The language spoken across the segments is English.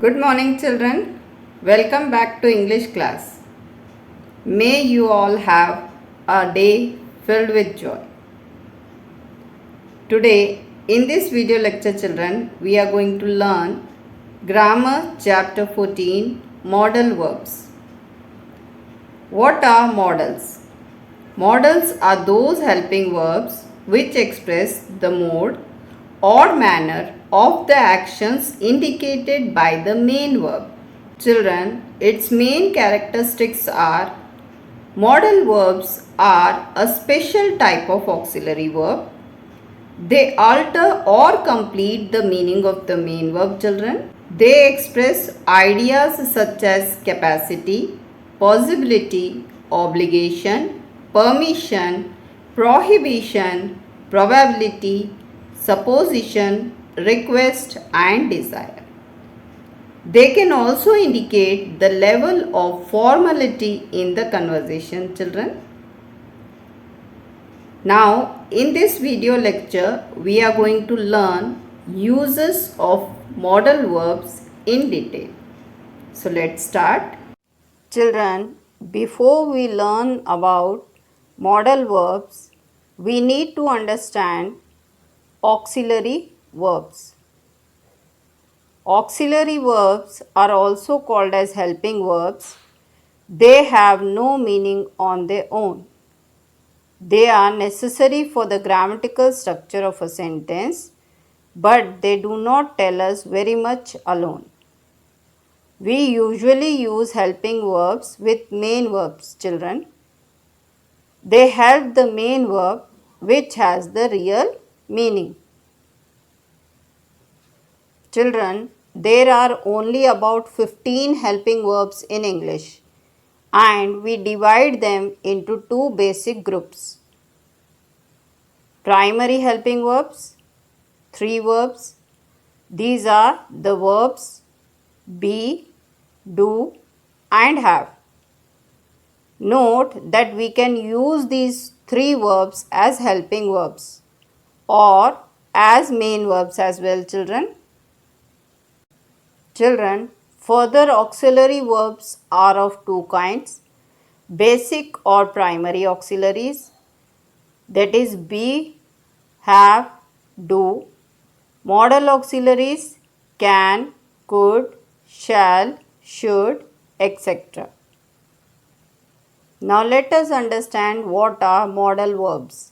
Good morning, children. Welcome back to English class. May you all have a day filled with joy. Today, in this video lecture, children, we are going to learn Grammar Chapter 14 Modal Verbs. What are modals? Modals are those helping verbs which express the mode or manner of the actions indicated by the main verb. Children, its main characteristics are: modal verbs are a special type of auxiliary verb. They alter or complete the meaning of the main verb, children. They express ideas such as capacity, possibility, obligation, permission, prohibition, probability, supposition, request, and desire. They can also indicate the level of formality in the conversation, children. Now, in this video lecture, we are going to learn uses of modal verbs in detail. So, let's start. Children, before we learn about modal verbs, we need to understand auxiliary verbs. Auxiliary verbs are also called as helping verbs. They have no meaning on their own. They are necessary for the grammatical structure of a sentence, but they do not tell us very much alone. We usually use helping verbs with main verbs, children. They help the main verb which has the real meaning. Children, there are only about 15 helping verbs in English, and we divide them into two basic groups. Primary helping verbs, 3 verbs. These are the verbs be, do, and have. Note that we can use these 3 verbs as helping verbs or as main verbs as well, children. Children, further auxiliary verbs are of two kinds: basic or primary auxiliaries, that is be, have, do. Modal auxiliaries can, could, shall, should, etc. Now let us understand what are modal verbs.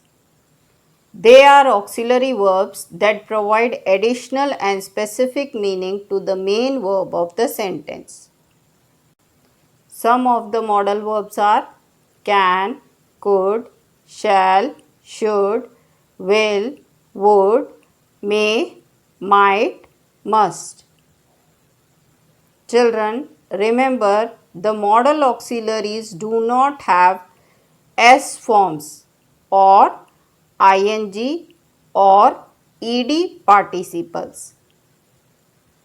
They are auxiliary verbs that provide additional and specific meaning to the main verb of the sentence. Some of the modal verbs are can, could, shall, should, will, would, may, might, must. Children, remember the modal auxiliaries do not have S forms or ing or ed participles.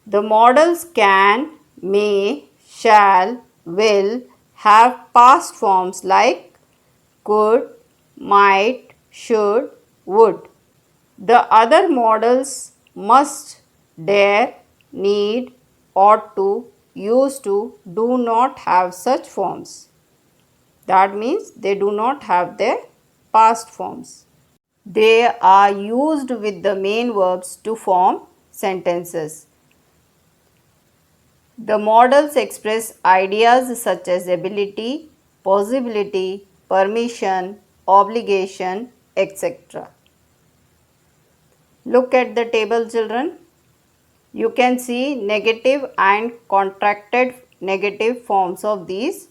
The modals can, may, shall, will have past forms like could, might, should, would. The other modals must, dare, need, ought to, used to do not have such forms. That means they do not have their past forms. They are used with the main verbs to form sentences. The modals express ideas such as ability, possibility, permission, obligation, etc. Look at the table, children. You can see negative and contracted negative forms of these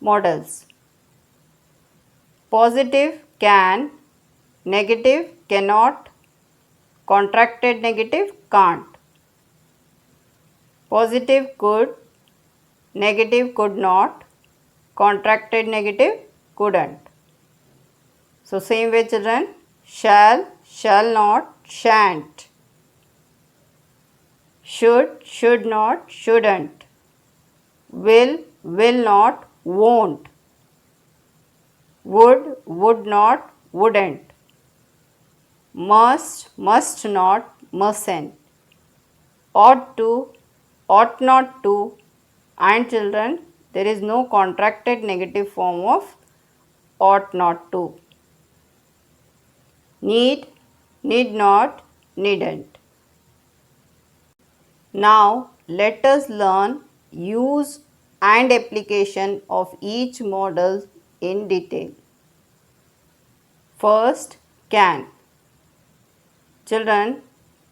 modals. Positive can, negative cannot, contracted negative can't. Positive could, negative could not, contracted negative couldn't. So same way, children, shall, shall not, shan't. Should not, shouldn't. Will not, won't. Would not, wouldn't. Must not, mustn't. Ought to, ought not to, and children, there is no contracted negative form of ought not to. Need, need not, needn't. Now let us learn use and application of each model in detail. First, can. Children,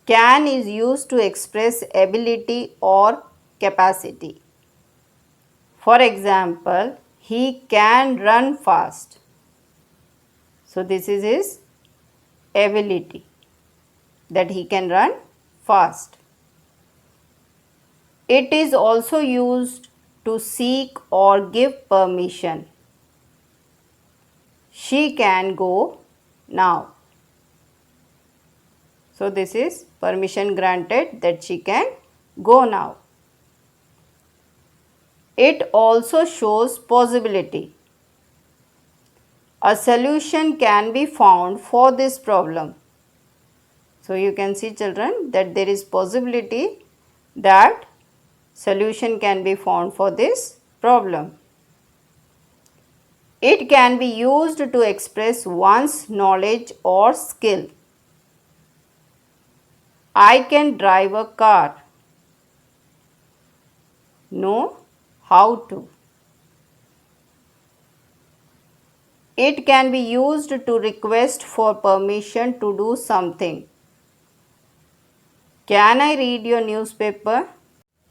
can is used to express ability or capacity. For example, he can run fast. So this is his ability, that he can run fast. It is also used to seek or give permission. She can go now. So this is permission granted that she can go now. It also shows possibility. A solution can be found for this problem. So you can see, children, that there is possibility that solution can be found for this problem. It can be used to express one's knowledge or skill. I can drive a car. Know how to. It can be used to request for permission to do something. Can I read your newspaper?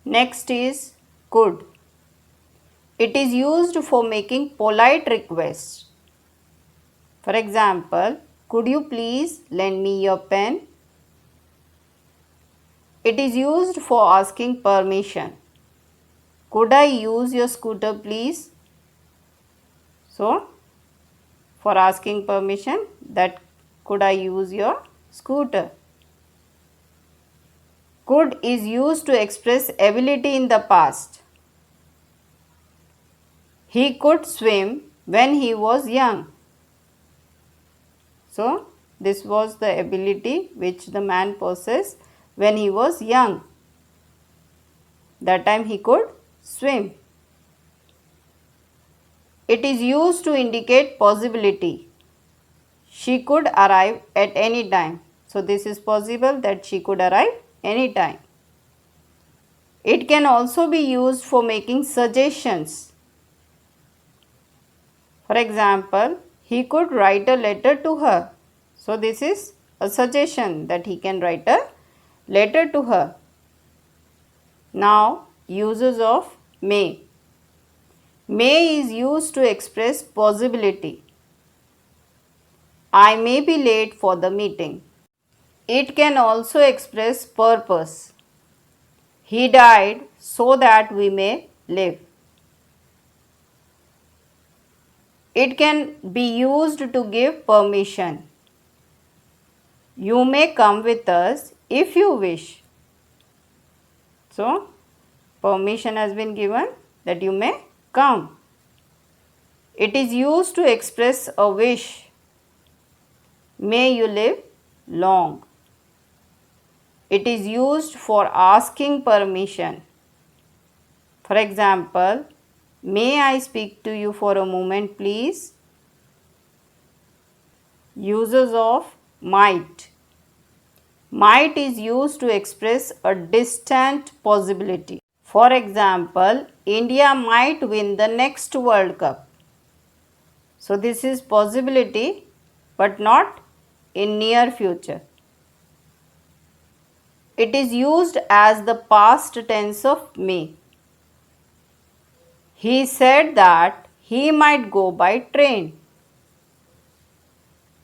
Next is could. It is used for making polite requests. For example, could you please lend me your pen? It is used for asking permission. Could I use your scooter, please? So, for asking permission, that could I use your scooter? Could is used to express ability in the past. He could swim when he was young. So, this was the ability which the man possessed when he was young. That time he could swim. It is used to indicate possibility. She could arrive at any time. So, this is possible that she could arrive any time. It can also be used for making suggestions. For example, he could write a letter to her. So, this is a suggestion that he can write a letter to her. Now, uses of may. May is used to express possibility. I may be late for the meeting. It can also express purpose. He died so that we may live. It can be used to give permission. You may come with us if you wish. So, permission has been given that you may come. It is used to express a wish. May you live long. It is used for asking permission. For example, may I speak to you for a moment, please? Uses of might. Might is used to express a distant possibility. For example, India might win the next World Cup. So, this is possibility but not in near future. It is used as the past tense of may. He said that he might go by train.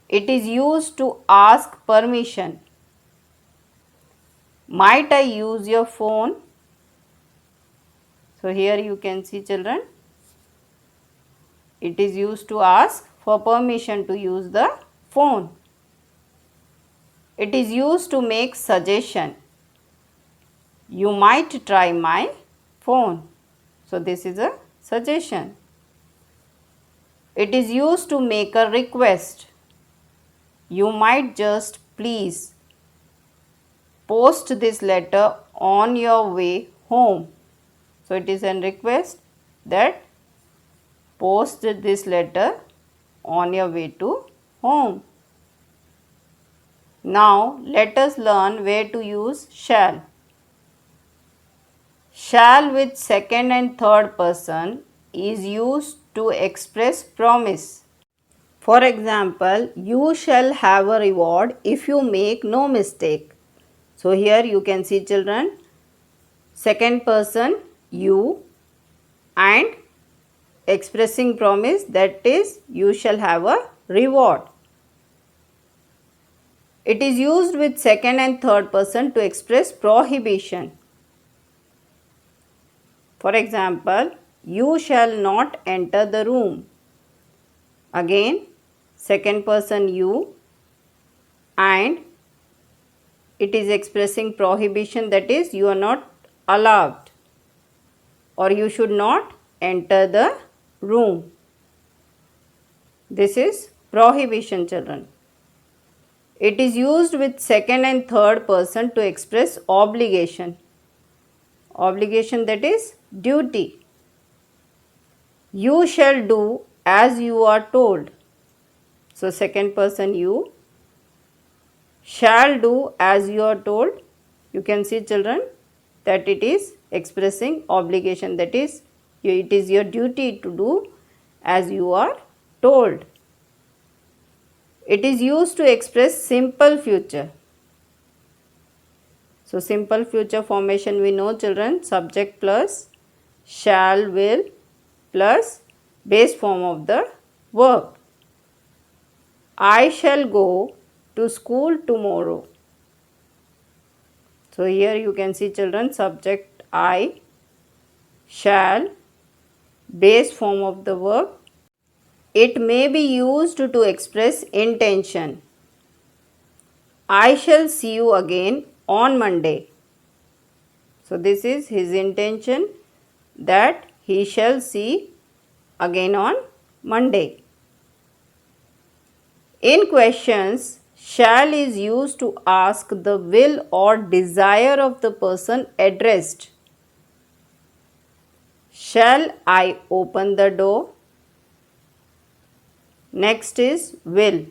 It is used to ask permission. Might I use your phone? So, here you can see, children, it is used to ask for permission to use the phone. It is used to make suggestion. You might try my phone. So, this is a suggestion. It is used to make a request. You might just please post this letter on your way home. So it is a request that post this letter on your way to home. Now let us learn where to use shall. Shall with second and third person is used to express promise. For example, you shall have a reward if you make no mistake. So here you can see children, second person you and expressing promise, that is you shall have a reward. It is used with second and third person to express prohibition. For example, you shall not enter the room. Again, second person you and it is expressing prohibition, that is you are not allowed or you should not enter the room. This is prohibition, children. It is used with second and third person to express obligation. Obligation, that is duty. You shall do as you are told. So second person you shall do as you are told. You can see children that it is expressing obligation, that is it is your duty to do as you are told. It is used to express simple future. So simple future formation we know children, subject plus shall, will plus base form of the verb. I shall go to school tomorrow. So here you can see children, subject I, shall, base form of the verb. It may be used to express intention. I shall see you again on Monday. So this is his intention that he shall see again on Monday. In questions, shall is used to ask the will or desire of the person addressed. Shall I open the door? Next is will.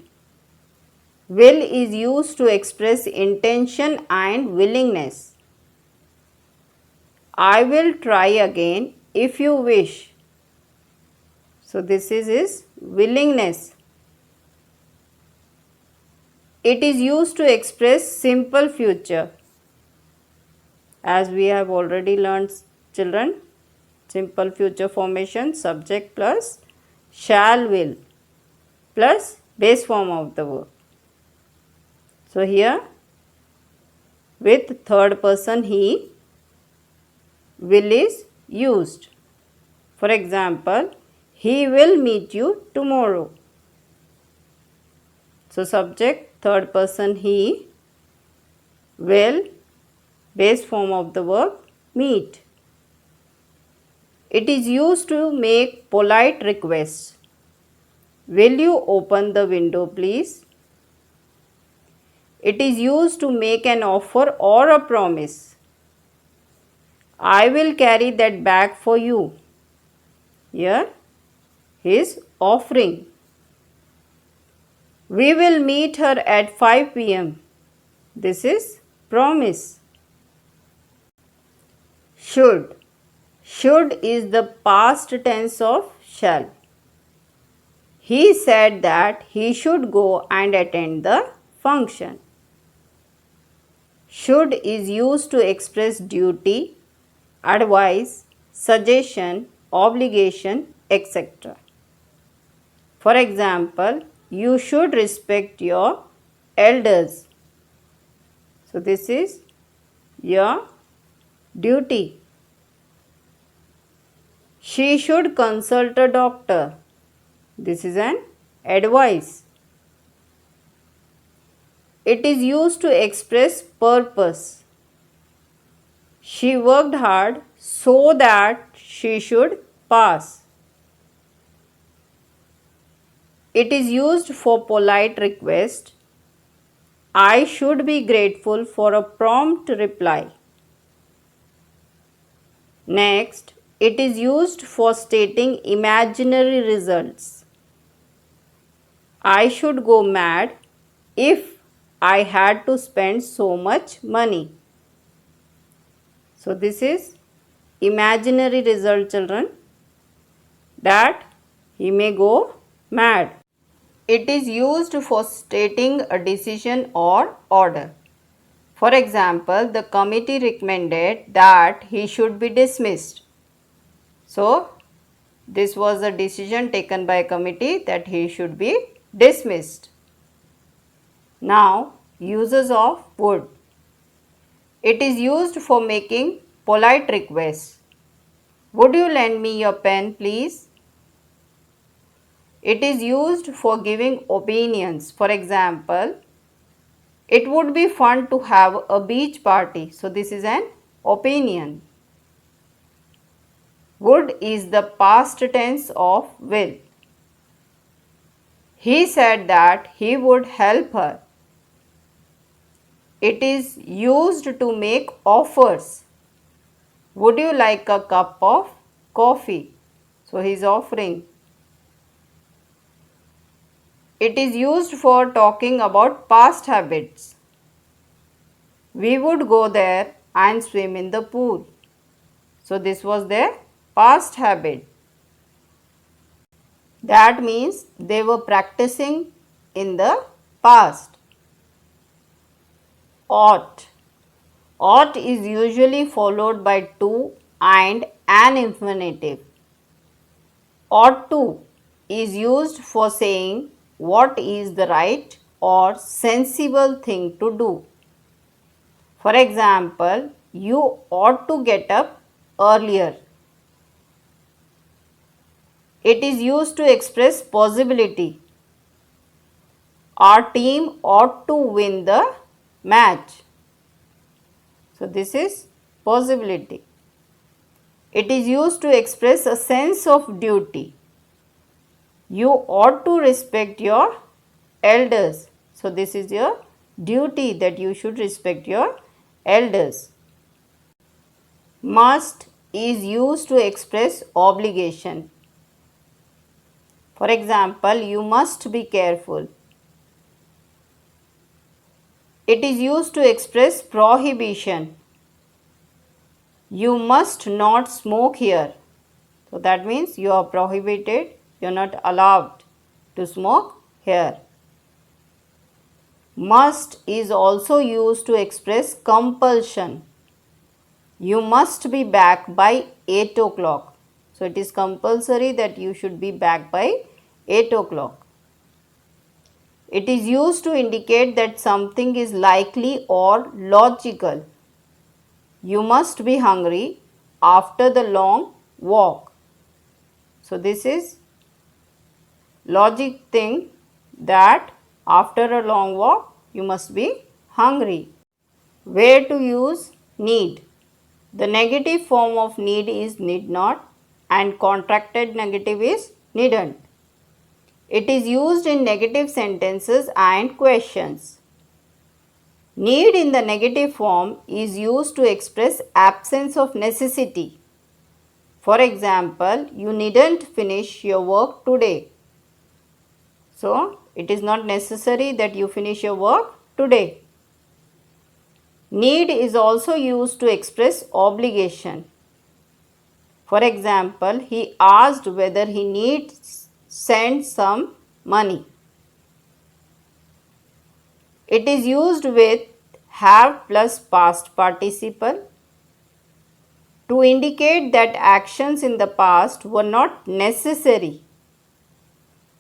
Will is used to express intention and willingness. I will try again if you wish. So this is his willingness. It is used to express simple future. As we have already learned children, simple future formation, subject plus shall, will plus base form of the verb. So here with third person he, will is used. For example, he will meet you tomorrow. So subject third person he, will, base form of the verb meet. It is used to make polite requests. Will you open the window please? It is used to make an offer or a promise. I will carry that bag for you. Here he is offering. We will meet her at 5 p.m. This is promise. Should. Should is the past tense of shall. He said that he should go and attend the function. Should is used to express duty, advice, suggestion, obligation, etc. For example, you should respect your elders. So this is your duty. She should consult a doctor. This is an advice. It is used to express purpose. She worked hard so that she should pass. It is used for polite request. I should be grateful for a prompt reply. Next, it is used for stating imaginary results. I should go mad if I had to spend so much money. So this is imaginary result, children, that he may go mad. It is used for stating a decision or order. For example, the committee recommended that he should be dismissed. So, this was a decision taken by a committee that he should be dismissed. Now, uses of would. It is used for making polite requests. Would you lend me your pen, please? It is used for giving opinions. For example, it would be fun to have a beach party. So, this is an opinion. Would is the past tense of will. He said that he would help her. It is used to make offers. Would you like a cup of coffee? So he is offering. It is used for talking about past habits. We would go there and swim in the pool. So this was their past habit. That means they were practicing in the past. Ought. Ought is usually followed by to and an infinitive. Ought to is used for saying what is the right or sensible thing to do. For example, you ought to get up earlier. It is used to express possibility. Our team ought to win the match. So this is possibility. It is used to express a sense of duty. You ought to respect your elders. So this is your duty that you should respect your elders. Must is used to express obligation. For example, you must be careful. It is used to express prohibition. You must not smoke here. So that means you are prohibited, you are not allowed to smoke here. Must is also used to express compulsion. You must be back by 8 o'clock. So it is compulsory that you should be back by 8 o'clock. It is used to indicate that something is likely or logical. You must be hungry after the long walk. So this is logic thing that after a long walk you must be hungry. Where to use need. The negative form of need is need not and contracted negative is needn't. It is used in negative sentences and questions. Need in the negative form is used to express absence of necessity. For example, you needn't finish your work today. So, it is not necessary that you finish your work today. Need is also used to express obligation. For example, he asked whether he needs send some money. It is used with have plus past participle to indicate that actions in the past were not necessary.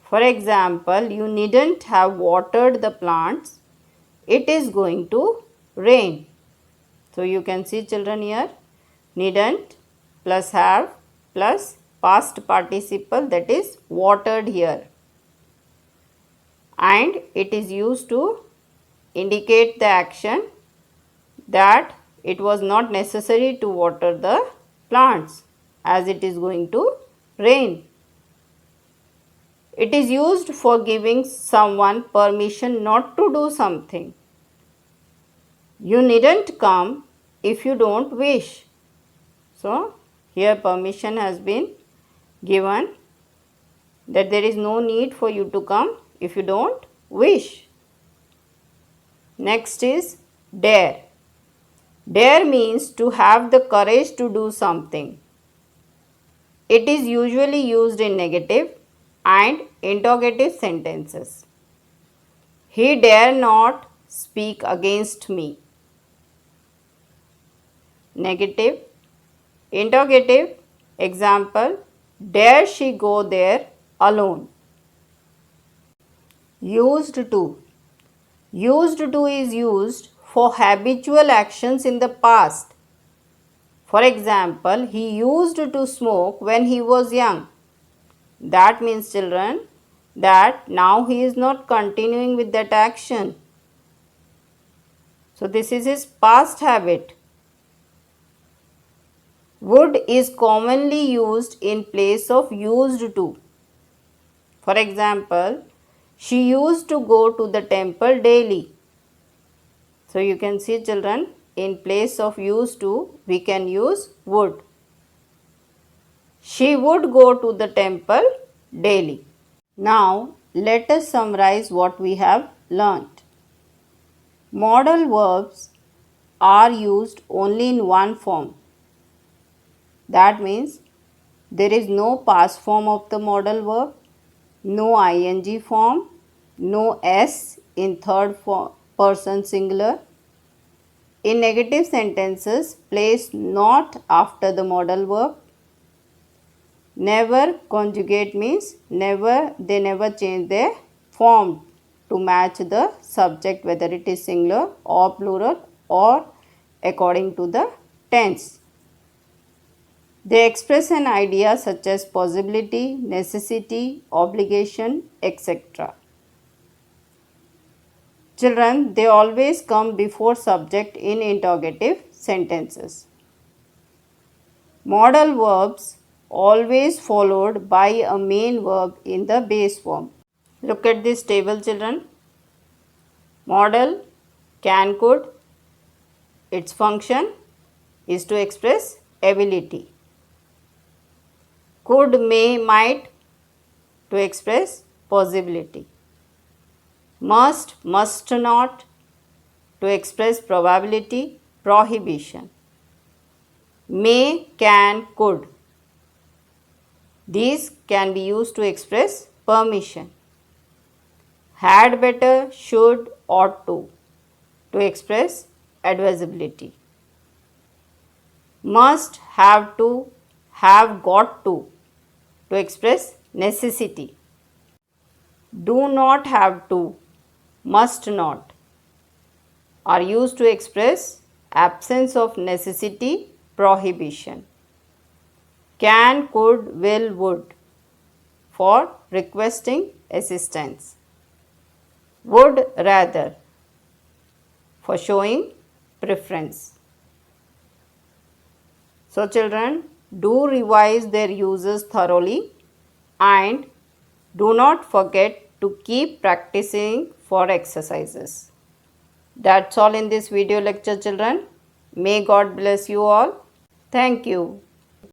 For example, you needn't have watered the plants. It is going to rain. So you can see, children, here needn't plus have plus past participle, that is watered here, and it is used to indicate the action that it was not necessary to water the plants as it is going to rain. It is used for giving someone permission not to do something. You needn't come if you don't wish. So, Here permission has been given that there is no need for you to come if you don't wish. Next is dare. Dare means to have the courage to do something. It is usually used in negative and interrogative sentences. He dare not speak against me. Negative. Interrogative. Example, dare she go there alone? Used to. Used to is used for habitual actions in the past. For example, he used to smoke when he was young. That means, children, that now he is not continuing with that action. So this is his past habit. Would is commonly used in place of used to. For example, she used to go to the temple daily. So you can see, children, in place of used to, we can use would. She would go to the temple daily. Now, let us summarize what we have learnt. Modal verbs are used only in one form. That means there is no past form of the modal verb, no ing form, no s in third person singular. In negative sentences, place not after the modal verb. Never conjugate means they never change their form to match the subject, whether it is singular or plural or according to the tense. They express an idea such as possibility, necessity, obligation, etc. Children, they always come before subject in interrogative sentences. Modal verbs always followed by a main verb in the base form. Look at this table, children. Modal, can, could. Its function is to express ability. Could, may, might to express possibility. Must, must not to express probability, prohibition. May, can, could. These can be used to express permission. Had better, should, ought to express advisability. Must, have to, have got to express necessity. Do not have to, must not are used to express absence of necessity, prohibition. Can, could, will, would for requesting assistance. Would rather for showing preference. So children, do revise their uses thoroughly and do not forget to keep practicing for exercises. That's all in this video lecture, children. May God bless you all. Thank you.